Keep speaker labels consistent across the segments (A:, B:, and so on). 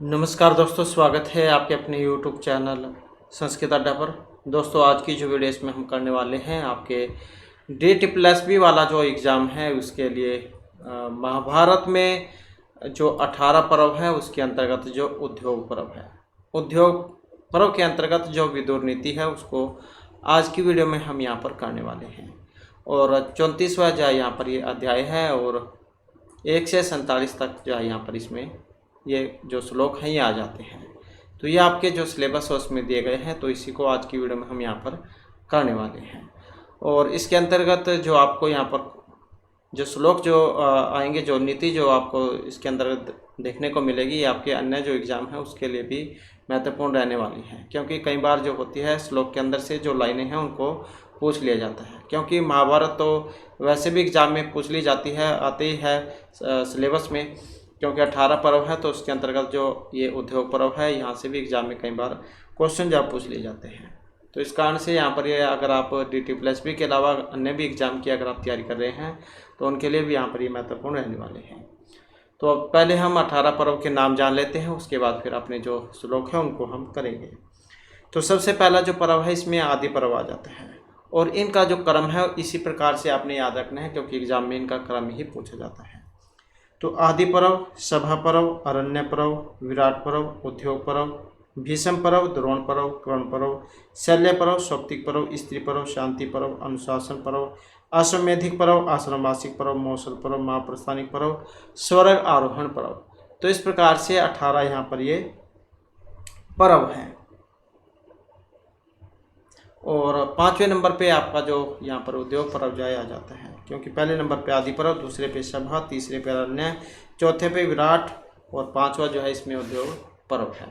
A: नमस्कार दोस्तों, स्वागत है आपके अपने YouTube चैनल संस्कृत अड्डा पर। दोस्तों, आज की जो वीडियो इसमें हम करने वाले हैं आपके DTPSB वाला जो एग्ज़ाम है उसके लिए महाभारत में जो 18 पर्व है उसके अंतर्गत जो उद्योग पर्व है, उद्योग पर्व के अंतर्गत जो विदुर नीति है उसको आज की वीडियो में हम यहाँ पर करने वाले हैं। और 34वां जो यहाँ पर ये अध्याय है और 1 से 47 तक जो है यहाँ पर इसमें ये जो श्लोक हैं ये आ जाते हैं। तो ये आपके जो सिलेबस है उसमें दिए गए हैं, तो इसी को आज की वीडियो में हम यहाँ पर करने वाले हैं। और इसके अंतर्गत जो आपको यहाँ पर जो श्लोक जो आएंगे, जो नीति जो आपको इसके अंतर्गत देखने को मिलेगी, ये आपके अन्य जो एग्ज़ाम है उसके लिए भी महत्वपूर्ण रहने वाली है। क्योंकि कई बार जो होती है श्लोक के अंदर से जो लाइनें हैं उनको पूछ लिया जाता है। क्योंकि महाभारत तो वैसे भी एग्ज़ाम में पूछ ली जाती है, आते ही है सिलेबस में, क्योंकि 18 पर्व है तो उसके अंतर्गत जो ये उद्योग पर्व है यहाँ से भी एग्ज़ाम में कई बार क्वेश्चन जब पूछ लिए जाते हैं। तो इस कारण से यहाँ पर ये अगर आप DTPSB के अलावा अन्य भी एग्ज़ाम की अगर आप तैयारी कर रहे हैं तो उनके लिए भी यहाँ पर ये महत्वपूर्ण रहने वाले हैं। तो अब पहले हम 18 पर्व के नाम जान लेते हैं, उसके बाद फिर अपने जो श्लोक हैं उनको हम करेंगे। तो सबसे पहला जो पर्व है इसमें आदि पर्व आ जाता है और इनका जो क्रम है इसी प्रकार से आपने याद रखना है, क्योंकि एग्ज़ाम में इनका क्रम ही पूछा जाता है। तो आदि पर्व, सभा पर्व, अरण्य पर्व, विराट पर्व, उद्योग पर्व, भीष्म पर्व, द्रोण पर्व, कर्ण पर्व, शल्य पर्व, सौप्तिक पर्व, स्त्री पर्व, शांति पर्व, अनुशासन पर्व, अश्वमेधिक पर्व, आश्रमवासिक पर्व, मौसल पर्व, महाप्रस्थानिक पर्व, स्वर्ग आरोहण पर्व। तो इस प्रकार से 18 यहाँ पर ये पर्व हैं। और 5वें नंबर पे आपका जो यहाँ पर उद्योग पर्व जो आ जाता है, क्योंकि पहले नंबर पे आदि पर्व, दूसरे पे सभा, तीसरे पे अरण्य, चौथे पे विराट और 5वां जो है इसमें उद्योग पर्व है।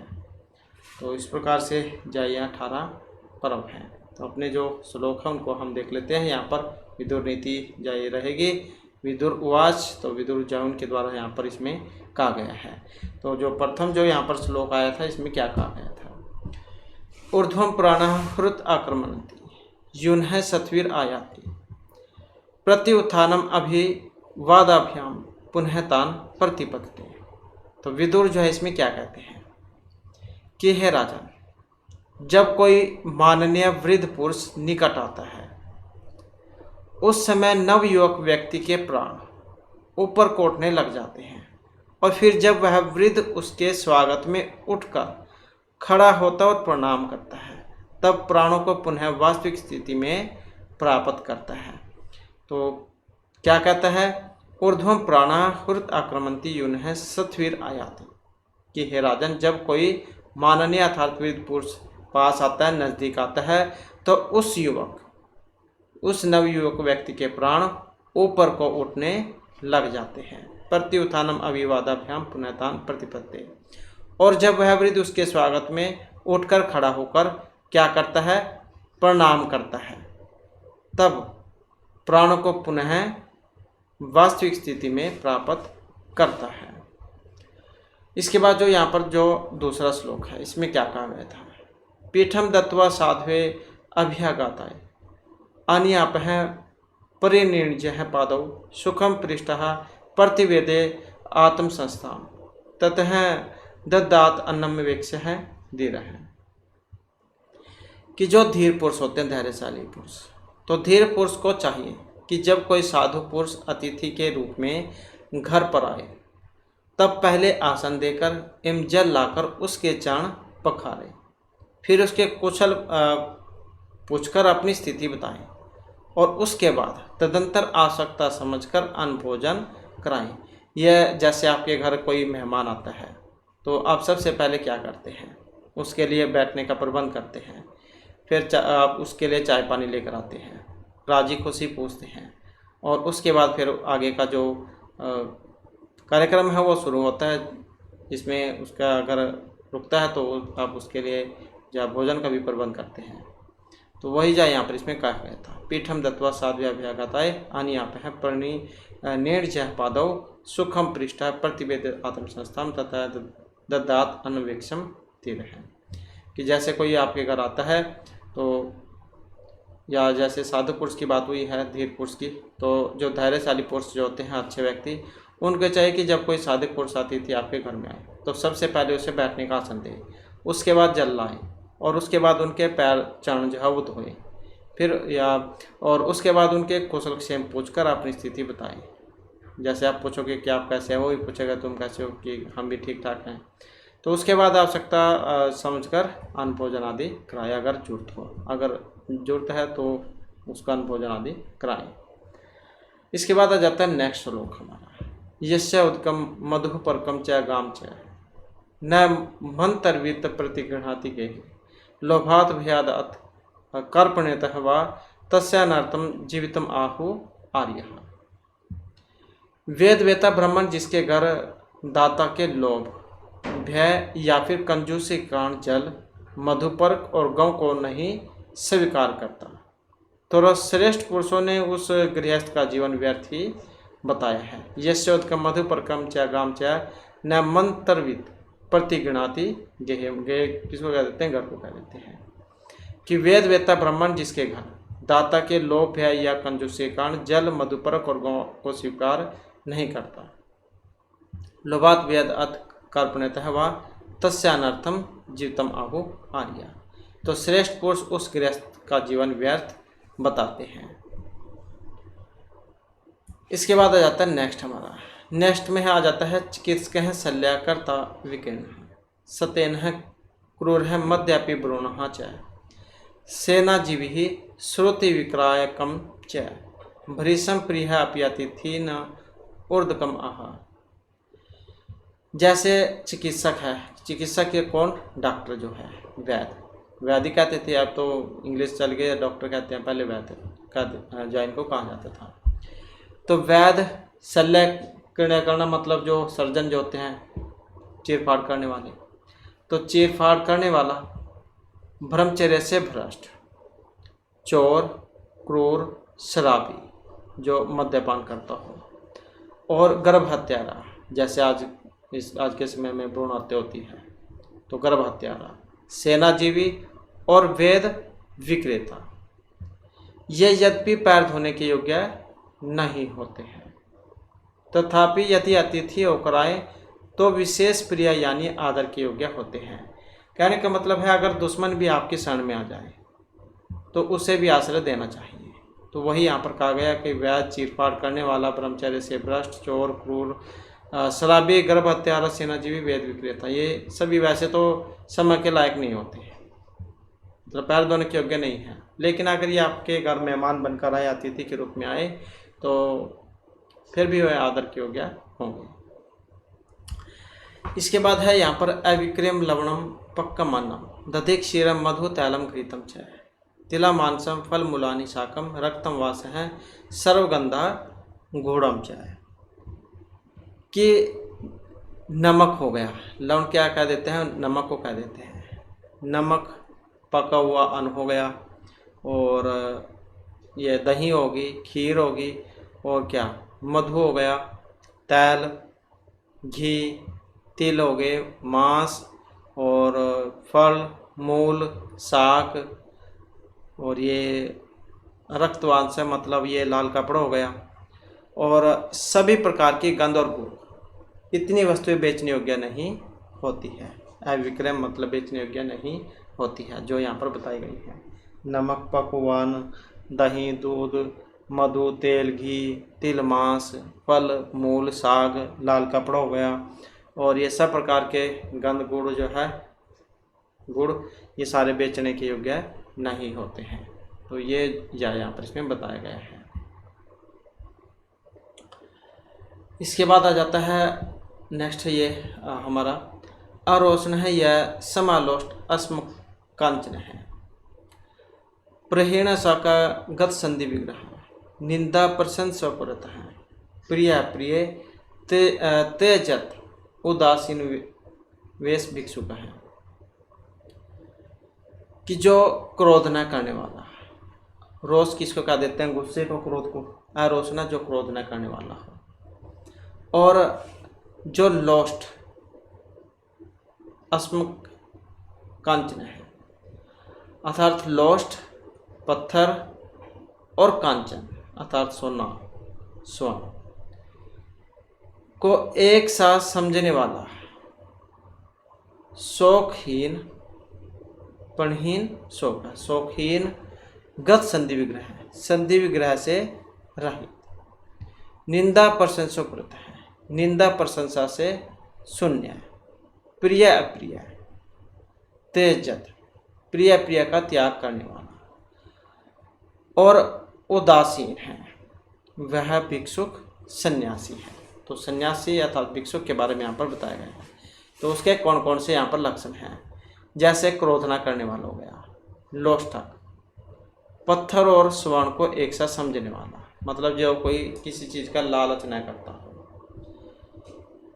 A: तो इस प्रकार से जो ये 18 पर्व हैं। तो अपने जो श्लोक हैं उनको हम देख लेते हैं। यहाँ पर विदुर नीति जो ये रहेगी, विदुर उवाच, तो विदुर जो उनके द्वारा यहाँ पर इसमें कहा गया है। तो जो प्रथम जो यहाँ पर श्लोक आया था इसमें क्या कहा गया था? ऊर्ध्वं पुराणः हृत आक्रमणति यूनः सत्वीर आयाति प्रत्युत्थानम अभिवादाभ्याम पुनः तान प्रतिपत्ति। तो विदुर जो है इसमें क्या कहते हैं कि हे राजन, जब कोई माननीय वृद्ध पुरुष निकट आता है उस समय नवयुवक व्यक्ति के प्राण ऊपर को उठने लग जाते हैं और फिर जब वह वृद्ध उसके स्वागत में उठकर खड़ा होता और प्रणाम करता है तब प्राणों को पुनः वास्तविक स्थिति में प्राप्त करता है। तो क्या कहता है? ऊर्ध्वं प्राणा हृत आक्रमणति यूनः सत्वीर आयाति, कि हे राजन, जब कोई माननीय अर्थात वृद्ध पुरुष पास आता है, नज़दीक आता है, तो उस नवयुवक व्यक्ति के प्राण ऊपर को उठने लग जाते हैं। प्रत्युत्थानम अभिवादाभ्याम पुनः तान प्रतिपत्ति। और जब वह वृद्ध उसके स्वागत में उठकर खड़ा होकर क्या करता है? प्रणाम करता है, तब प्राणों को पुनः वास्तविक स्थिति में प्राप्त करता है। इसके बाद जो यहाँ पर जो दूसरा श्लोक है इसमें क्या कहा गया था? पीठम दत्वा साध्वे अभ्यागताय अनियापः परिनिर्जय पादौ सुखम पृष्ठः प्रतिवेदे आत्मसंस्थाम ततः दद्दात अन्नम वेक्ष है दे रहे हैं। कि जो धीर पुरुष होते हैं, धैर्यशाली पुरुष, तो धीर पुरुष को चाहिए कि जब कोई साधु पुरुष अतिथि के रूप में घर पर आए तब पहले आसन देकर एवं जल लाकर उसके चरण पखारे, फिर उसके कुशल पूछकर अपनी स्थिति बताएं और उसके बाद तदंतर आवश्यकता समझकर अन्न भोजन कराएं। यह जैसे आपके घर कोई मेहमान आता है तो आप सबसे पहले क्या करते हैं? उसके लिए बैठने का प्रबंध करते हैं, फिर आप उसके लिए चाय पानी लेकर आते हैं, राजी खुशी पूछते हैं और उसके बाद फिर आगे का जो कार्यक्रम है वो शुरू होता है, जिसमें उसका अगर रुकता है तो आप उसके लिए या भोजन का भी प्रबंध करते हैं। तो वही जा यहाँ पर इसमें कहा गया था। पीठम दत्वा साध्व्याभ्यागताय आनियापः परिनिर्जय पादौ सुखम पृष्ठः प्रतिवेद आत्मसंस्थाम तथा दद्दात अन्वेक्षम तीर है। कि जैसे कोई आपके घर आता है तो, या जैसे साधु पुरुष की बात हुई है, धीर पुरुष की, तो जो धैर्यशाली पुरुष जो होते हैं, अच्छे व्यक्ति, उनको चाहिए कि जब कोई सादिक पुरुष अतिथि आपके घर में आए तो सबसे पहले उसे बैठने का आसन दें, उसके बाद जल लाएं और उसके बाद उनके पैर चरण जो है वो धोएं, फिर और उसके बाद उनके कुशल क्षेम पूछकर अपनी स्थिति बताएं। जैसे आप पूछोगे कि आप कैसे हो, वो भी पूछेगा तुम कैसे हो, कि हम भी ठीक ठाक हैं। तो उसके बाद आवश्यकता समझकर अन्न भोजन आदि कराएं अगर जरूरत हो, अगर जरूरत है तो उसका अन्न भोजन आदि कराएं। इसके बाद आ जाता है नेक्स्ट श्लोक हमारा, यस्य उदकम मधु परकम च गाम च न मंतर्वित प्रतिगृहाति के लोभात भयाद अथ कर्पणेतः वा तस्यानर्थम जीवितम आहु आर्य। वेद वेता ब्राह्मण जिसके घर दाता के लोभ, भय या फिर कंजूसी के कारण जल, मधुपर्क और गौ को नहीं स्वीकार करता, तो श्रेष्ठ पुरुषों ने उस गृहस्थ का जीवन व्यर्थ ही बताया है। यशोद का मधुपर्कम च गाम च न मंत्रविद प्रतिगृणाति गे, किसको कह देते हैं, घर को कह देते हैं, कि वेद वेता ब्राह्मण जिसके घर दाता के लोभ है या कंजूसी के कारण जल, मधुपर्क और गौ को स्वीकार नहीं करता, लोभात वेद अथ कर्पणतः वा तस्यानर्थम जीवितम आहु आर्या, तो श्रेष्ठ पुरुष उस गृहस्थ का जीवन व्यर्थ बताते हैं। इसके बाद आ जाता है नेक्स्ट हमारा, नेक्स्ट में आ जाता है चिकित्सक शल्याकर्ता विकीर्ण सतेन क्रूर है मद्यापि ब्रूण च सेनाजीवी श्रुति विक्रायकम च भरीषम प्रिय अपियतिथि न ऊर्धकम आहा। जैसे चिकित्सक है, चिकित्सक के कौन, डॉक्टर जो है, वैद्य, वैद्य कहते थे, अब तो इंग्लिश चल गए, डॉक्टर कहते हैं, पहले वैद्य का जैन को कहा जाता था। तो वैद्य शल्य करना मतलब जो सर्जन जो होते हैं, चीरफाड़ करने वाले, तो चीरफाड़ करने वाला, ब्रह्मचर्य से भ्रष्ट, चोर, क्रूर, शराबी जो मद्यपान करता हो, और गर्भ हत्यारा, जैसे आज के समय में भ्रूण हत्या होती है तो गर्भ हत्यारा, सेनाजीवी और वेद विक्रेता, ये यद्यपि पैर धोने के योग्य नहीं होते हैं, तथापि यदि अतिथि होकर आए तो विशेष प्रिय यानी आदर के योग्य होते हैं। कहने का मतलब है अगर दुश्मन भी आपके शरण में आ जाए तो उसे भी आश्रय देना चाहिए। तो वही यहाँ पर कहा गया कि वैद्य, चीरफाड़ करने वाला, ब्रह्मचर्य से भ्रष्ट, चोर, क्रूर, शराबी, गर्भ हत्यारा, सेनाजीवी, वेद विक्रेता, ये सभी वैसे तो समय के लायक नहीं होते हैं, मतलब पैर धोने के योग्य नहीं है, लेकिन अगर ये आपके घर मेहमान बनकर आए, अतिथि के रूप में आए, तो फिर भी वह आदर के योग्य होंगे। इसके बाद है यहाँ पर अविक्रम लवणम पक्कम अन्नम दधिक क्षीरम मधु तैलम घृतम च तिला मांसम फल मूलानि शाकम रक्तम वास है सर्वगंधा घोड़म चाय। कि नमक हो गया, लवण क्या कह देते हैं, नमक को कह देते हैं, नमक पका हुआ अन्न हो गया, और ये दही होगी, खीर होगी, और क्या मधु हो गया, तैल, घी, तिल हो गए, मांस, और फल, मूल, शाक, और ये रक्तवांश है मतलब ये लाल कपड़ा हो गया, और सभी प्रकार की गंध और गुड़, इतनी वस्तुएं बेचने योग्य नहीं होती है। अविक्रम मतलब बेचने योग्य नहीं होती है, जो यहाँ पर बताई गई है। नमक, पकवान, दही, दूध, मधु, तेल, घी, तिल, मांस, फल, मूल, साग, लाल कपड़ा हो गया, और ये सब प्रकार के गंध, गुड़ जो है, गुड़, ये सारे बेचने के योग्य नहीं होते हैं। तो ये यहाँ पर इसमें बताया गया है। इसके बाद आ जाता है नेक्स्ट, ये हमारा अरोचन है, यह समालोष्ट अस्म कांचन है, प्रहेण साका गत संधि विग्रह, निंदा प्रशंस स्वपुरत है, प्रिय प्रिय तेजत उदासीन वेश भिक्षुक है। कि जो क्रोध न करने वाला, रोष किसको कह देते हैं, गुस्से को, क्रोध को, अरोचना जो क्रोध न करने वाला हो, और जो लोस्ट अस्म कांचन है, अर्थात लोस्ट पत्थर और कांचन अर्थात सोना, स्वर्ण, को एक साथ समझने वाला, शोकहीन प्रणहीन शोक है, शोकहीन गत संधि विग्रह है, संधि विग्रह से रहित, निंदा प्रशंसोपृत है, निंदा प्रशंसा से शून्य है, प्रिय अप्रिय, तेजत, प्रिय प्रिय का त्याग करने वाला और उदासीन है, वह भिक्षुक सन्यासी है। तो सन्यासी अर्थात भिक्षुक के बारे में यहाँ पर बताया गया है। तो उसके कौन कौन से यहाँ पर लक्षण हैं, जैसे क्रोध न करने वाला हो गया, लोष्ठक, पत्थर और स्वर्ण को एक साथ समझने वाला, मतलब जो कोई किसी चीज़ का लालच न करता हो,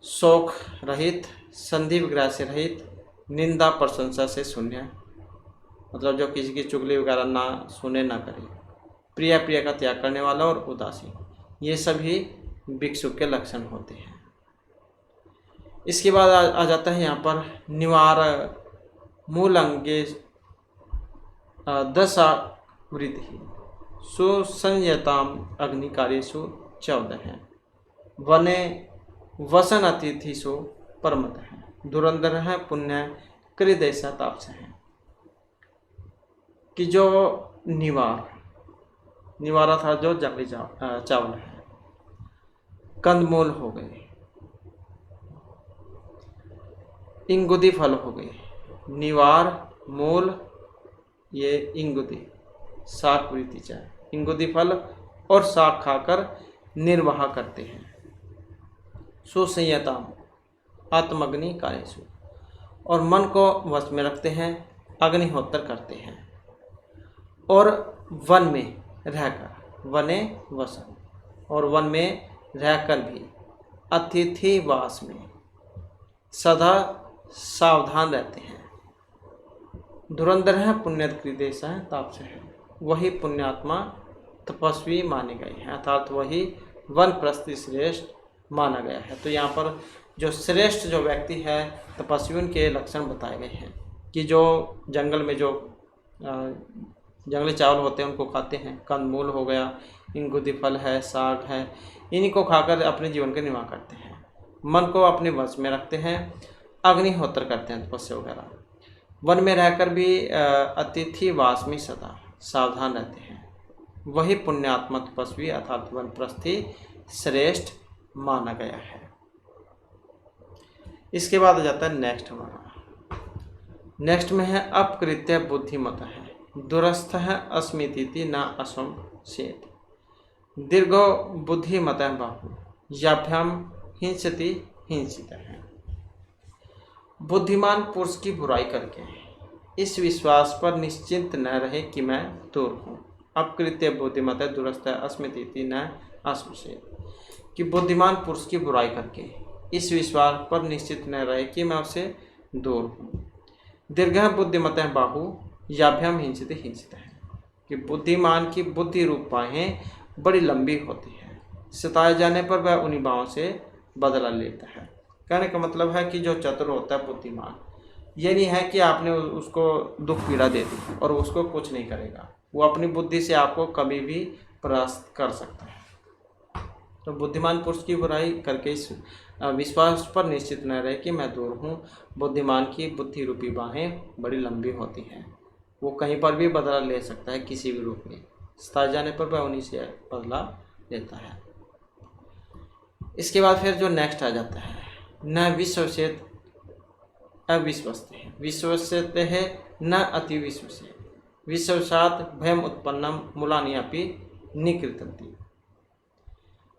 A: शोक रहित, संधि विग्रह से रहित, निंदा प्रशंसा से शून्य, मतलब जो किसी की चुगली वगैरह ना सुने ना करे, प्रिय प्रिय का त्याग करने वाला और उदासीन, ये सभी भिक्षुक के लक्षण होते हैं। इसके बाद आ जाता है यहाँ पर निवार मूल अंगे दशावृत्ति सुसंयताम अग्निकार्येषु 14 है, वने वसन अतिथिषु परमत है, धुरंधर है, पुण्य कृदैसा तापस है। कि जो निवारा था जो जंगली चावल है, कंदमूल हो गए, इंगुदी फल हो गए, निवार मूल ये इंगुदी, शाक वृत्ति चाय, इंगुदी फल और शाक खाकर निर्वाह करते हैं। सुसंयताम आत्मग्नि कार्येषु, और मन को वश में रखते हैं, अग्निहोत्र करते हैं, और वन में रहकर, वने वसन, और वन में रहकर भी अतिथि वास में सदा सावधान रहते हैं। धुरंधर है, पुण्यकृदेश है, तापस है, वही पुण्यात्मा तपस्वी माने गए हैं, अर्थात वही वनप्रस्थी श्रेष्ठ माना गया है। तो यहाँ पर जो श्रेष्ठ जो व्यक्ति है तपस्वियों के लक्षण बताए गए हैं कि जो जंगल में जो जंगली चावल होते हैं उनको खाते हैं, कंदमूल हो गया, इंगुदी फल है, साग है, इन्हीं को खाकर अपने जीवन का निर्वाह करते हैं, मन को अपने वश में रखते हैं, अग्निहोत्र करते हैं, तपस्या वगैरह, वन में रहकर भी अतिथि वास में सदा सावधान रहते हैं, वही पुण्यात्मा तपस्वी अर्थात वनप्रस्थी श्रेष्ठ माना गया है। इसके बाद आ जाता है नेक्स्ट हमारा, नेक्स्ट में है अपकृत्य बुद्धिमत है, दुरस्थ है, अस्मिति न असंशेत, दीर्घो बुद्धिमत बाहु, याभ्याम हिंसति हिंसित है। बुद्धिमान पुरुष की बुराई करके इस विश्वास पर निश्चिंत न रहे कि मैं दूर हूँ। अपकृत्य बुद्धिमत है, दुरस्थ है, अस्मिति न असंशेत, कि बुद्धिमान पुरुष की बुराई करके इस विश्वास पर निश्चित न रहे कि मैं उससे दूर हूँ। दीर्घ बुद्धिमत बाहु, याभ्याम हिंसित हिंसित है, कि बुद्धिमान की बुद्धि रूप बाहें बड़ी लंबी होती है, सताए जाने पर वह उन्हीं बाहों से बदला लेता है। कहने का मतलब है कि जो चतुर होता है बुद्धिमान, ये नहीं है कि आपने उसको दुख पीड़ा दे दी और उसको कुछ नहीं करेगा, वो अपनी बुद्धि से आपको कभी भी परास्त कर सकता है। तो बुद्धिमान पुरुष की बुराई करके इस विश्वास पर निश्चित न रहे कि मैं दूर हूँ। बुद्धिमान की बुद्धि रूपी बाहें बड़ी लंबी होती हैं, वो कहीं पर भी बदला ले सकता है, किसी भी रूप में, सताए जाने पर वह उन्हीं से बदला लेता है। इसके बाद फिर जो नेक्स्ट आ जाता है, न विश्वसेत अविश्वस्त है, विश्वसेत है न अति विश्वसेत, विश्वसात भयम उत्पन्नम मूलानि अपि निकृतन्ति,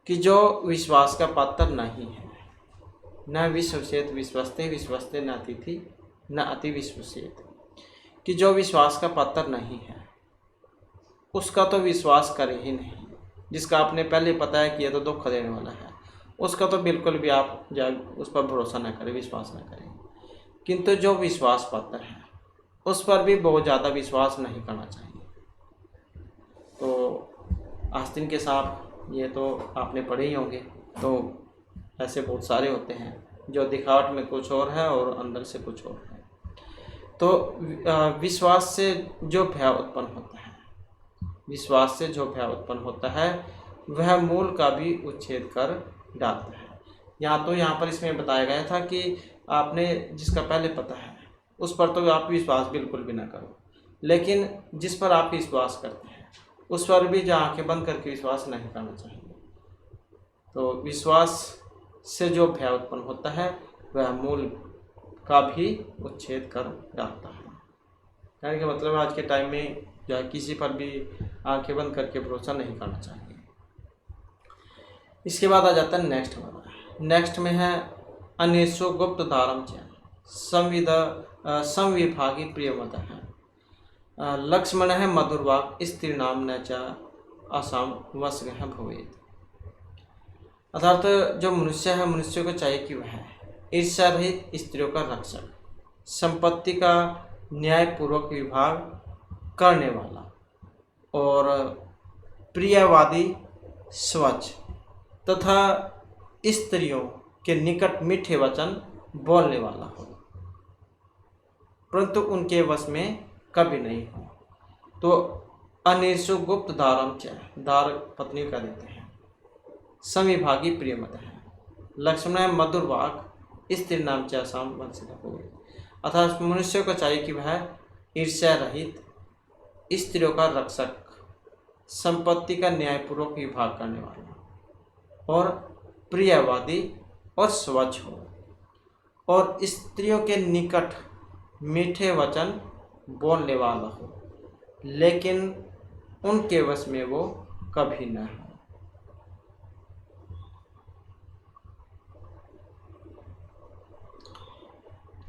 A: कि जो विश्वास का पात्र नहीं है। न विश्वसेत विश्वस्ते, विश्वस्ते न अतिथि न अति विश्वसेत, कि जो विश्वास का पात्र नहीं है उसका तो विश्वास करे ही नहीं। जिसका आपने पहले पता है कि यह तो दुख देने वाला है, उसका तो बिल्कुल भी आप उस पर भरोसा न करें, विश्वास न करें। किंतु जो विश्वास पात्र है उस पर भी बहुत ज़्यादा विश्वास नहीं करना चाहिए। तो आस्तीन के सांप ये तो आपने पढ़े ही होंगे। तो ऐसे बहुत सारे होते हैं जो दिखावट में कुछ और है और अंदर से कुछ और है। तो विश्वास से जो भय उत्पन्न होता है, विश्वास से जो भय उत्पन्न होता है वह मूल का भी उच्छेद कर डालता है। यहाँ पर इसमें बताया गया था कि आपने जिसका पहले पता है उस पर तो आप विश्वास बिल्कुल भी ना करो, लेकिन जिस पर आप विश्वास करते हैं उस पर भी जो आंखें बंद करके विश्वास नहीं करना चाहिए। तो विश्वास से जो भय उत्पन्न होता है वह मूल का भी उच्छेद कर डालता है। कहने का मतलब आज के टाइम में जो है किसी पर भी आंखें बंद करके भरोसा नहीं करना चाहिए। इसके बाद आ जाता है नेक्स्ट वाला। नेक्स्ट में है अनेशो गुप्त धारम च संविभागी प्रियमत है लक्ष्मण है मधुरवाक स्त्री नाम न च आसाम वसगह भवेत। अर्थात जो मनुष्य है, मनुष्य को चाहिए कि वह ईर्ष्या रहित, स्त्रियों का रक्षक, संपत्ति का न्यायपूर्वक विभाग करने वाला और प्रियवादी, स्वच्छ तथा स्त्रियों के निकट मीठे वचन बोलने वाला हो, परंतु उनके वश में कभी नहीं हो। तो अनिर्षु गुप्त दारम च, दार पत्नी का देते हैं, संविभागी प्रियमत है, लक्ष्मण मधुर वाक स्त्री नाम च आसाम वंशित हो। अर्थात मनुष्य को चाहिए कि वह ईर्ष्या रहित, स्त्रियों का रक्षक, संपत्ति का न्यायपूर्वक विभाग करने वाला और प्रियवादी और स्वच्छ हो और स्त्रियों के निकट मीठे वचन बोलने वाला हो, लेकिन उनके वश में वो कभी न हो।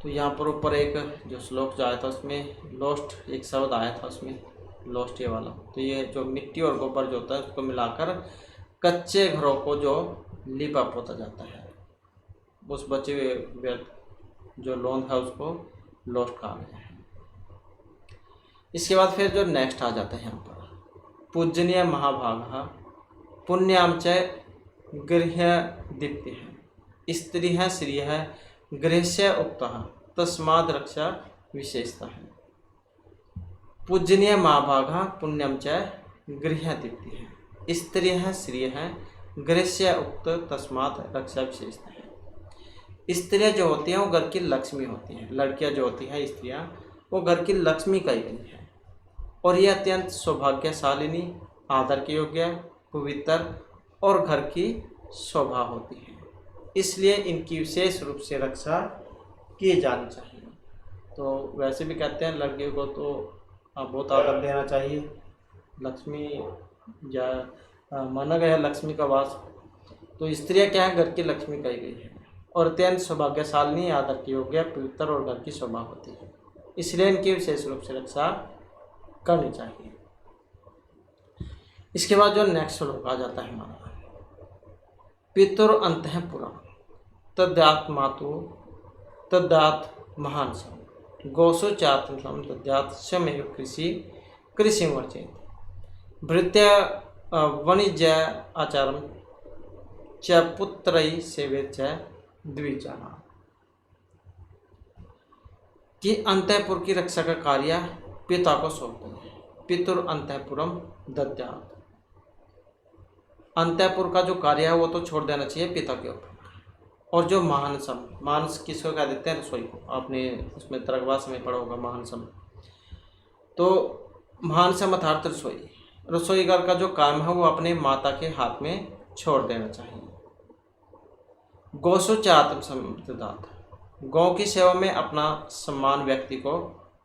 A: तो यहाँ पर ऊपर एक जो श्लोक जो आया था उसमें लोस्ट एक शब्द आया था, उसमें लोस्ट ये वाला। तो ये जो मिट्टी और गोबर जो होता है उसको मिलाकर कच्चे घरों को जो लिपा पोता जाता है, उस बचे हुए जो लोंद है उसको लोस्ट कहा गया है। इसके बाद फिर जो नेक्स्ट आ जाता है यहाँ पर पूजनीय महाभागा पुण्याम च गृह दीप्ति है, स्त्री है, श्री है, गृहस्य उक्तः तस्माद् रक्षा विशेषता है। पूजनीय महाभागा पुण्यम च गृह दीप्ति है, स्त्री है, श्री है, गृहस्य उक्त तस्मात् रक्षा विशेषता है। स्त्रियाँ जो होती हैं वो घर की लक्ष्मी होती हैं, लड़कियाँ जो होती हैं स्त्रियाँ वो घर की लक्ष्मी कही गई है और ये अत्यंत सौभाग्यशालिनी, आदर के योग्य, पवित्र और घर की शोभा होती है, इसलिए इनकी विशेष रूप से रक्षा की जानी चाहिए। तो वैसे भी कहते हैं लड़कियों को तो बहुत आदर देना चाहिए, लक्ष्मी या माना गया है लक्ष्मी का वास। तो स्त्रियाँ क्या है, घर की लक्ष्मी कही गई है और अत्यंत सौभाग्यशालिनी, आदर के योग्य, पवित्र और घर की शोभा होती है, इसलिए इनकी विशेष रूप से रक्षा करनी चाहिए। इसके बाद जो नेक्स्ट श्लोक आ जाता है हमारा पितुर अंतःपुरम तद्यात मातु तद्यात महान सम गोसु चात्म तद्यात स्वमेव कृषि वर्चेत भृत्य वाणिज्य आचारम च पुत्रई सेवे च द्विजना। कि अंतःपुर की रक्षा का कार्य पिता को सौंपते हैं। पितुर अंतःपुरम दद्यात, अंतःपुर का जो कार्य है वो तो छोड़ देना चाहिए पिता के ऊपर। और जो महानसम, मानस किसको कह देते हैं, रसोई को, आपने उसमें तरगवास में पढ़ा होगा महानसम। तो महानसम अर्थात रसोई, रसोई घर का जो काम है वो अपने माता के हाथ में छोड़ देना चाहिए। गौसु च आत्मसंदात, गौ की सेवा में अपना सम्मान व्यक्ति को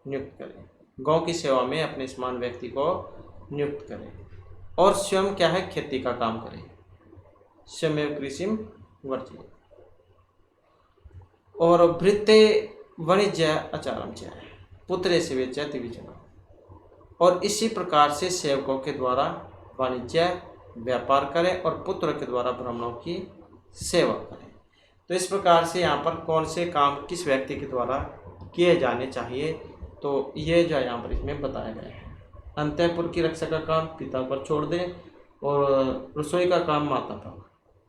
A: नियुक्त करें, गौ की सेवा में अपने समान व्यक्ति को नियुक्त करें और स्वयं क्या है, खेती का काम करें। स्वयं कृषि वर्जित और भृत्य वाणिज्य आचारम च पुत्र सेवे च द्विजना, और इसी प्रकार से सेवकों के द्वारा वाणिज्य व्यापार करें और पुत्र के द्वारा ब्राह्मणों की सेवा करें। तो इस प्रकार से यहाँ पर कौन से काम किस व्यक्ति के द्वारा किए जाने चाहिए, तो ये जो यहाँ पर इसमें बताया गया है। अंतःपुर की रक्षा का काम पिता पर छोड़ दें और रसोई का काम माता पर।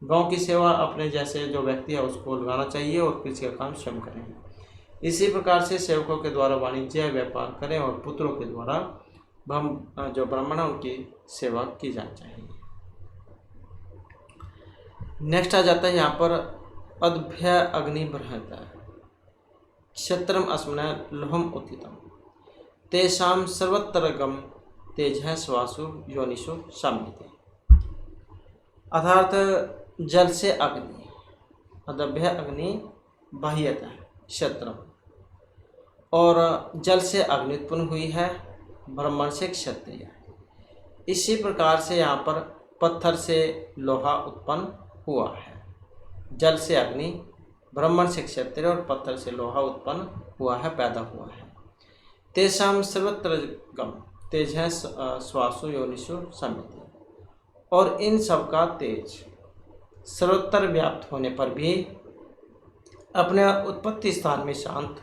A: गांव की सेवा अपने जैसे जो व्यक्ति है उसको लगाना चाहिए और कृषि का काम स्वयं करें। इसी प्रकार से सेवकों के द्वारा वाणिज्य व्यापार करें और पुत्रों के द्वारा जो ब्राह्मण है उनकी सेवा की जानी चाहिए। नेक्स्ट आ जाता है यहाँ पर अद्भ्य अग्नि बृहत क्षत्रम अस्मन लोहम उत्थितम तेषाम सर्वत्रगम तेजः स्वासु योनिषु साम्यते। अर्थात जल से अग्नि, अदभ्य अग्नि बाह्यत क्षत्रम, और जल से अग्नि उत्पन्न हुई है, ब्रह्मण से क्षत्रिय। इसी प्रकार से यहाँ पर पत्थर से लोहा उत्पन्न हुआ है। जल से अग्नि, ब्रह्मण से क्षत्रिय और पत्थर से लोहा उत्पन्न हुआ है, पैदा हुआ है। तेषाम सर्वत्र गम तेज है श्वासु योनिषु समिति, और इन सब का तेज सर्वत्र व्याप्त होने पर भी अपने उत्पत्ति स्थान में शांत,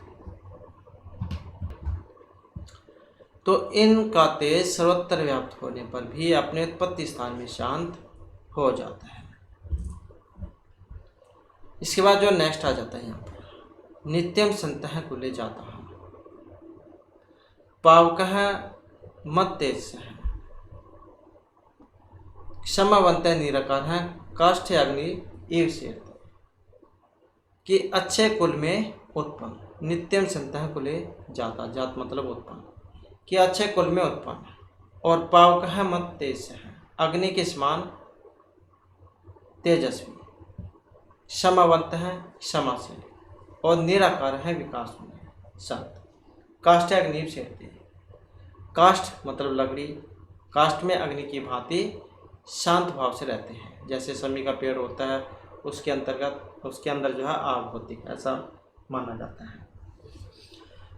A: तो इनका तेज सर्वत्र व्याप्त होने पर भी अपने उत्पत्ति स्थान में शांत हो जाता है। इसके बाद जो नेक्स्ट आ जाता है यहाँ पर, नित्यम संतः कुले जाता है पावकः मत तेज है क्षमावंत निराकार है काष्ठ अग्नि एव से, कि अच्छे कुल में उत्पन्न, नित्यम संतः कुले जाता, जात मतलब उत्पन्न, कि अच्छे कुल में उत्पन्न, और पावकः मत तेज है अग्नि के समान तेजस्वी, क्षमावंत है क्षमाशील, और निराकार है विकास में संत। काष्ठ अग्नि से, काष्ठ मतलब लकड़ी, काष्ठ में अग्नि की भांति शांत भाव से रहते हैं। जैसे समी का पेड़ होता है, उसके अंतर्गत उसके अंदर जो है आग होती है, ऐसा माना जाता है।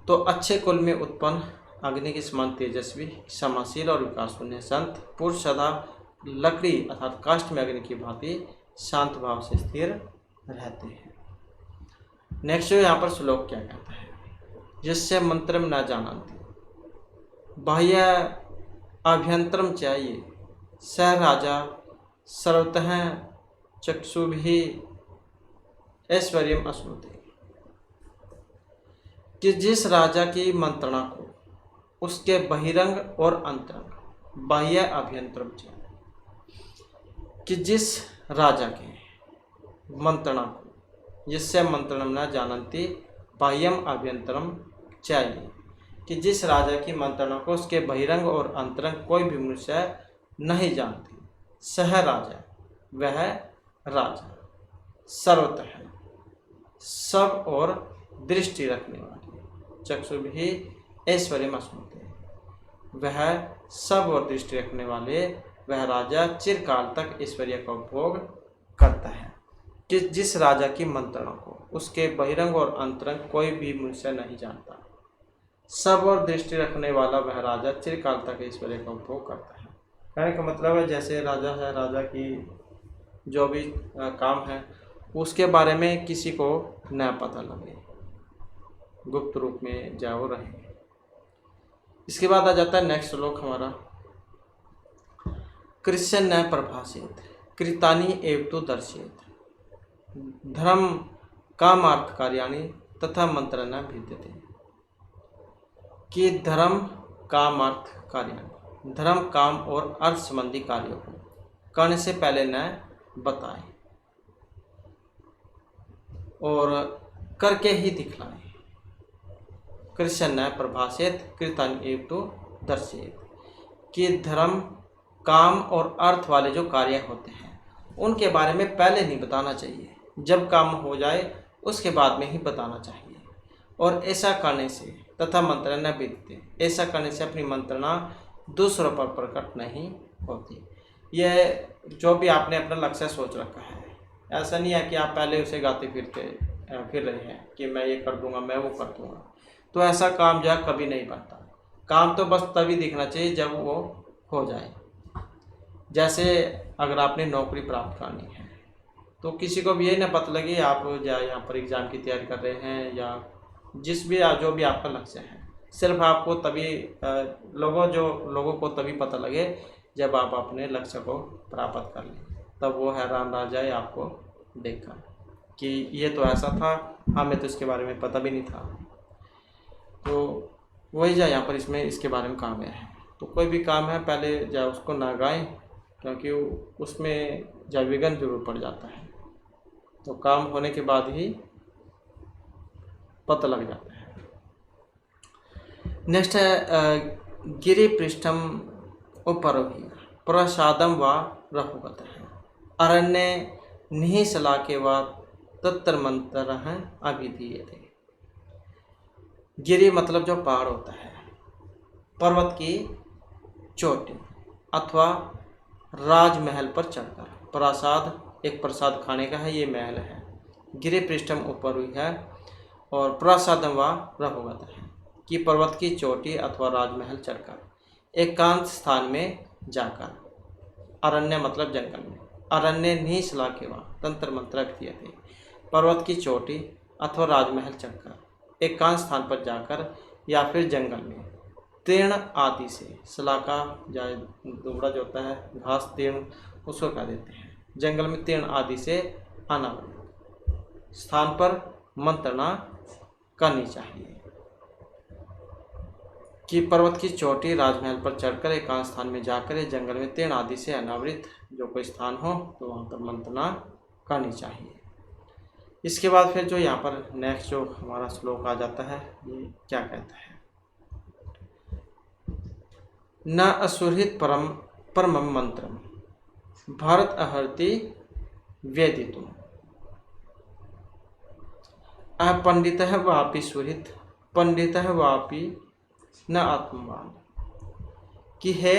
A: तो अच्छे कुल में उत्पन्न, अग्नि के समान तेजस्वी, क्षमाशील और विकास शून्य संत पुरुष सदा लकड़ी अर्थात काष्ठ में अग्नि की भांति शांत भाव से स्थिर रहते हैं। नेक्स्ट यहाँ पर श्लोक क्या कहता है, जिससे मंत्र में न जानती बाह्य अभ्यंतरम चाहिए स राजा सर्वतः चक्षुभि ऐश्वर्यम अश्नुते, कि जिस राजा की मंत्रणा को उसके बहिरंग और अंतरंग, बाह्य अभ्यंतरम चाहिए, कि जिस राजा के मंत्रणा को, जिससे मंत्रणम न जानती बाह्यम अभ्यंतरम चाहिए, कि जिस राजा की मंत्रणा को उसके बहिरंग और अंतरंग कोई भी मनुष्य नहीं जानती, सह राजा वह राजा, सर्वतः सब और दृष्टि रखने वाले, चक्षु भी ऐश्वर्य अश्नुते, वह सब और दृष्टि रखने वाले वह राजा चिरकाल तक ऐश्वर्य का उपभोग करता है। कि जिस राजा की मंत्रणा को उसके बहिरंग और अंतरंग कोई भी मनुष्य नहीं जानता, सब और दृष्टि रखने वाला वह राजा चिरकाल तक ऐश्वर्य का उपभोग करता है। कहने का मतलब है जैसे राजा है, राजा की जो भी काम है उसके बारे में किसी को न पता लगे, गुप्त रूप में जाओ रहे। इसके बाद आ जाता है नेक्स्ट श्लोक हमारा, कृष्ण न प्रभाषित कृतानि एव तो दर्शित धर्म कामार्थ कार्याणि तथा मंत्र न भिद्यते, कि धर्म कामार्थ कार्याणि, धर्म काम और अर्थ संबंधी कार्यों को करने से पहले न बताए और करके ही दिखलाए। कृष्ण न प्रभाषित कृतानि एव तो दर्शित, कि धर्म काम और अर्थ वाले जो कार्य होते हैं उनके बारे में पहले नहीं बताना चाहिए, जब काम हो जाए उसके बाद में ही बताना चाहिए। और ऐसा करने से तथा मंत्रणा न बीतते, ऐसा करने से अपनी मंत्रणा दूसरों पर प्रकट नहीं होती। यह जो भी आपने अपना लक्ष्य सोच रखा है, ऐसा नहीं है कि आप पहले उसे गाते फिर रहे हैं कि मैं ये कर दूंगा, मैं वो कर दूंगा, तो ऐसा काम जो है कभी नहीं बनता। काम तो बस तभी दिखना चाहिए जब वो हो जाए। जैसे अगर आपने नौकरी प्राप्त करनी है तो किसी को भी यही ना पता लगे आप यहाँ पर एग्ज़ाम की तैयारी कर रहे हैं या जो भी आपका लक्ष्य है, सिर्फ आपको तभी लोगों को तभी पता लगे जब आप अपने लक्ष्य को प्राप्त कर लें, तब वो हैरान रह जाए आपको देखकर कि ये तो ऐसा था, हमें तो इसके बारे में पता भी नहीं था। तो वही जा यहाँ पर इसमें इसके बारे में कहा गया है। तो कोई भी काम है पहले जा उसको ना गाएं, क्योंकि उसमें जा विघ्न जरूर पड़ जाता है। तो काम होने के बाद ही पता लग जाता है। नेक्स्ट है गिरि पृष्ठम उपरोही प्रसादम व रहुगत है अरण्य निहिसला के व तत्र मंत्र हैं अभिधीये थे। गिरि मतलब जो पहाड़ होता है, पर्वत की चोटी अथवा राजमहल पर चढ़कर, प्रसाद एक प्रसाद खाने का है, ये महल है। गिरि पृष्ठम ऊपर हुई है और प्रसादम व रहुगत है कि पर्वत की चोटी अथवा राजमहल चढ़कर एकांत स्थान में जाकर, अरण्य मतलब जंगल में, अरण्य निहिसला के व तंत्र मंत्र किए थे, पर्वत की चोटी अथवा राजमहल चढ़कर एकांत स्थान पर जाकर या फिर जंगल में तीर्ण आदि से, सलाका या दुबड़ा जो होता है घास तीर्ण उसको कह देते हैं, जंगल में तीर्ण आदि से अनावृत स्थान पर मंत्रणा करनी चाहिए कि पर्वत की चोटी राजमहल पर चढ़कर एकांत स्थान में जाकर जंगल में तीर्ण आदि से अनावृत जो कोई स्थान हो तो वहाँ पर मंत्रणा करनी चाहिए। इसके बाद फिर जो यहाँ पर नेक्स्ट जो हमारा श्लोक आ जाता है, ये क्या कहता है, न असुरहित परमं मंत्रम भारत अहर्ति वेदितुम अपंडितः वापि सुहृत पंडितः वापि न आत्मवान कि हे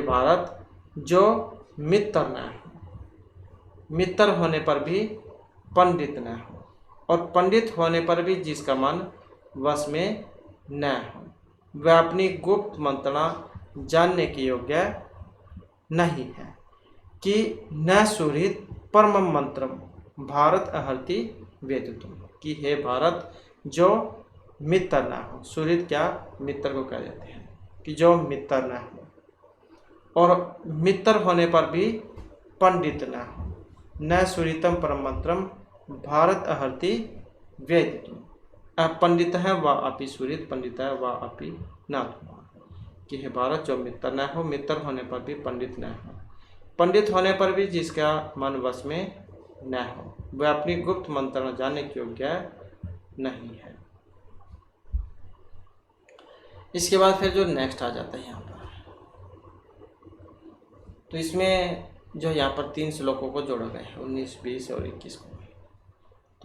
A: भारत जो मित्र न हो, मित्र होने पर भी पंडित न हो, और पंडित होने पर भी जिसका मन वश में न हो, वह अपनी गुप्त मंत्रणा जानने के योग्य नहीं है कि न सुहृत परम मंत्रम भारत अहर्ति वेदितुम कि हे भारत जो मित्र न हो, सुहृत क्या मित्र को कह देते हैं, कि जो मित्र न हो और मित्र होने पर भी पंडित न हो, न सुहृतम परम मंत्रम भारत अहर्ति वेदितुम पंडित है व अपि सुहृत पंडित है व अपि नात्मा कि हे भारत जो मित्र न हो, मित्र होने पर भी पंडित न हो, पंडित होने पर भी जिसका मन वश में न हो, वह अपनी गुप्त मंत्रणा जानने के योग्य नहीं है। इसके बाद फिर जो नेक्स्ट आ जाता है यहाँ पर, तो इसमें जो यहाँ पर 3 श्लोकों को जोड़ा गया है 19, 20 और 21 को।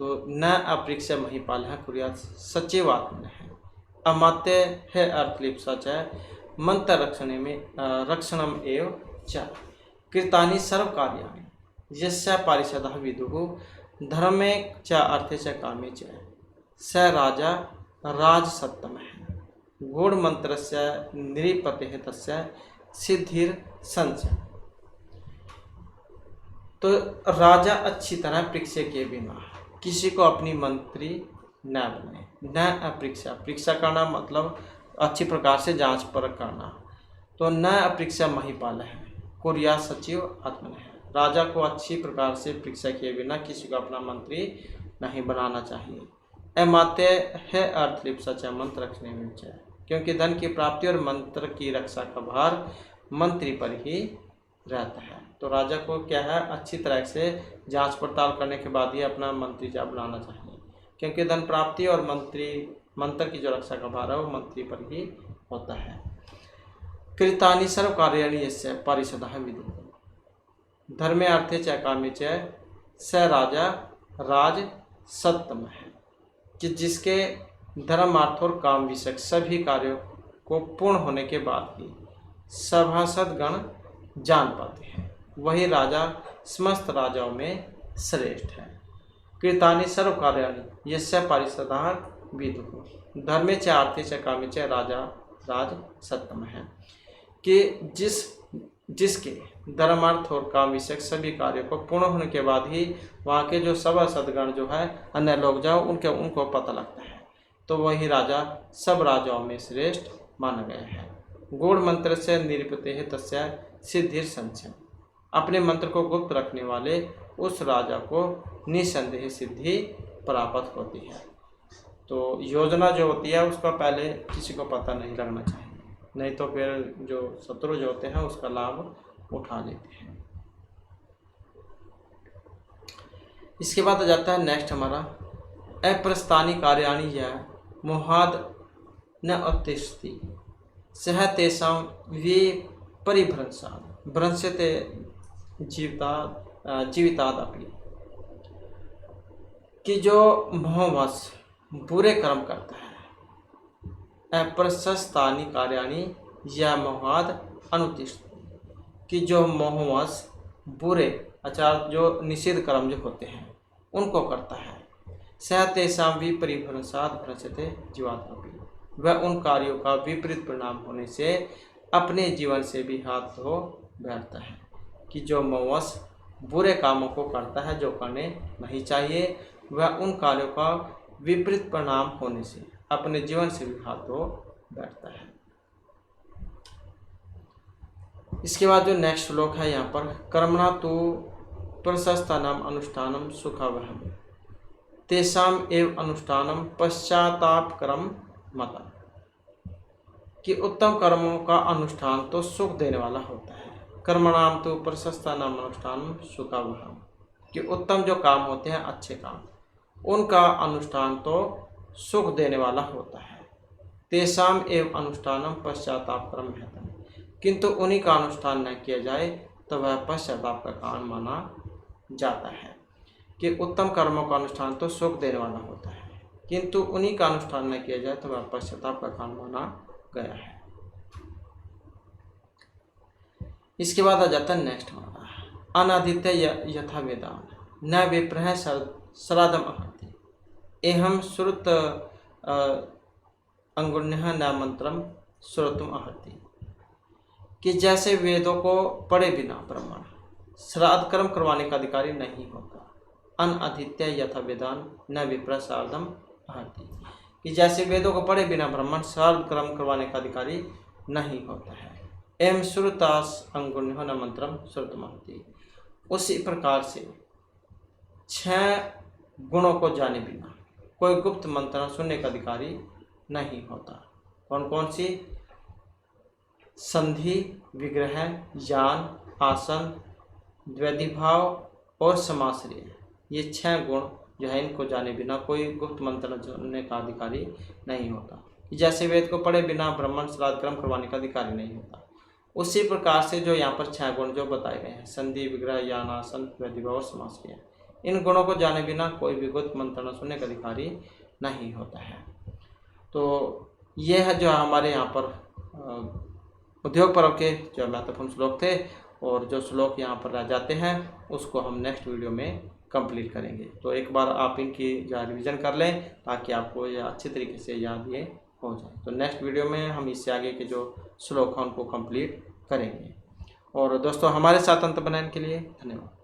A: तो न अपरीक्ष महिपाल है कुरियात सचिवात्मन है अमात्य है अर्थलिप्सा च मंत्र रक्षणम एव च कृतानि सर्व कार्याणि यस्य पारिषदः विदुः धर्मे च अर्थे च कामे च स राजा राजसत्तम है गूढ़ मंत्रस्य निरीपतेः तस्य सिद्धिर संचय। तो राजा अच्छी तरह परीक्षा के बिना किसी को अपनी मंत्री न बने, न अपरीक्षा, परीक्षा करना मतलब अच्छी प्रकार से जांच परख करना, तो न अपरीक्षा महिपाल है कुरिया सचिव आत्मन है, राजा को अच्छी प्रकार से परीक्षा किए बिना किसी को अपना मंत्री नहीं बनाना चाहिए। अमात्य है अर्थलिप्सा च मंत्र रखने में चाहिए, क्योंकि धन की प्राप्ति और मंत्र की रक्षा का भार मंत्री पर ही रहता है। तो राजा को क्या है, अच्छी तरह से जांच पड़ताल करने के बाद ही अपना मंत्री बनाना चाहिए, क्योंकि धन प्राप्ति और मंत्र की जो रक्षा का भार है वो मंत्री पर ही होता है। कृतानि सर्व कार्याणि यस्य पारिषदः विदुः धर्मे अर्थे च कामे च स राजा राज सत्तम है कि जिसके धर्म अर्थ और काम विषयक सभी कार्यों को पूर्ण होने के बाद ही सभासद गण जान पाते हैं, वही राजा समस्त राजाओं में श्रेष्ठ है। कृतानि सर्व कार्याणि यस्य पारिषदः विदुः धर्मे च अर्थे च कामे च राजा राज सत्तम है कि जिसके धर्मार्थ और काम विषयक सभी कार्यों को पूर्ण होने के बाद ही वहाँ के जो सभासदगण जो है अन्य लोग जाओ उनको पता लगता है, तो वही राजा सब राजाओं में श्रेष्ठ माना गया है। गूढ़ मंत्र से निरूपते है तस्य सिद्धिर संचय अपने मंत्र को गुप्त रखने वाले उस राजा को निसंदेह सिद्धि प्राप्त होती है। तो योजना जो होती है उसका पहले किसी को पता नहीं लगना चाहिए, नहीं तो फिर जो शत्रु जो होते हैं उसका लाभ उठा लेते हैं। इसके बाद आ जाता है नेक्स्ट हमारा अप्रस्थानी कार्याणी या मोहाद न उत्तिष्ठति सह तेषां वे परिभ्रंशात् भ्रंश्यते जीवितादपि, कि जो मोहवश बुरे कर्म करता है। अप्रशस्तानि कार्याणि या मोहाद अनुतिष्ठति, कि जो मोहवश बुरे आचार जो निषिद्ध कर्म जो होते हैं उनको करता है। सह तेषां विपरिभ्रंशात् भ्रंश्यते जीवात्मपि, वह उन कार्यों का विपरीत परिणाम होने से अपने जीवन से भी हाथ धो बैठता है। कि जो मोहवश बुरे कामों को करता है जो करने नहीं चाहिए, वह उन कार्यों का विपरीत परिणाम होने से अपने जीवन से भी हाथ धो बैठता है। इसके बाद जो नेक्स्ट श्लोक है यहाँ पर, कर्मणा तो प्रशस्तानाम अनुष्ठानम सुखावहम तेषाम एव अनुष्ठानम पश्चातापकरम मता, कि उत्तम कर्मों का अनुष्ठान तो सुख देने वाला होता है। कर्मणाम तो प्रशस्तानाम अनुष्ठानम सुखावहम, कि उत्तम जो काम होते हैं अच्छे काम, उनका अनुष्ठान तो सुख देने वाला होता है। तेषाम एव अनुष्ठानम पश्चातापकरम हेतम, किंतु उन्हीं का अनुष्ठान न किया जाए तो वह पश्चाताप का कारण माना जाता है। कि उत्तम कर्मों का अनुष्ठान तो सुख देने वाला होता है, किंतु उन्हीं का अनुष्ठान न किया जाए तो वह पश्चाताप का कारण माना गया है। इसके बाद आ जाता है नेक्स्ट हमारा, अनादित्य यथा वेदान न विप्रह श्राद्धम अहति एहम श्रुत अंगुण्य न मंत्रम श्रोतुम अहति, कि जैसे वेदों को पढ़े बिना ब्राह्मण श्राद्ध कर्म करवाने का अधिकारी नहीं होता। अनादित्य यथा वेदान न विप्रह श्राद्धम अहति, कि जैसे वेदों को पढ़े बिना ब्राह्मण श्राद्ध कर्म करवाने का अधिकारी नहीं होता है। एम श्रुतास अंगुण्य न मंत्रम श्रोतुम अहति, उसी प्रकार से 6 गुणों को जाने बिना कोई गुप्त मंत्र सुनने का अधिकारी नहीं होता। कौन कौन सी? संधि, विग्रह, ज्ञान, आसन, द्वैधिभाव और समाश्रय, ये 6 गुण जो है इनको जाने बिना कोई गुप्त मंत्र सुनने का अधिकारी नहीं होता। जैसे वेद को पढ़े बिना ब्राह्मण श्राद्ध कर्म करवाने का अधिकारी नहीं होता, उसी प्रकार से जो यहाँ पर 6 गुण जो बताए गए हैं, संधि, विग्रह, ज्ञान, आसन, द्वैधिभाव और समाश्रय, इन गुणों को जाने बिना कोई भी गुप्त मंत्र सुनने का अधिकारी नहीं होता है। तो ये है जो हमारे यहाँ पर उद्योग पर्व के जो महत्वपूर्ण श्लोक थे, और जो श्लोक यहाँ पर रह जाते हैं उसको हम नेक्स्ट वीडियो में कंप्लीट करेंगे। तो एक बार आप इनकी जो रिवीजन कर लें ताकि आपको ये अच्छे तरीके से याद ये हो जाए। तो नेक्स्ट वीडियो में हम इससे आगे के जो श्लोक हैं उनको कंप्लीट करेंगे। और दोस्तों हमारे साथ अंत बनाने के लिए धन्यवाद।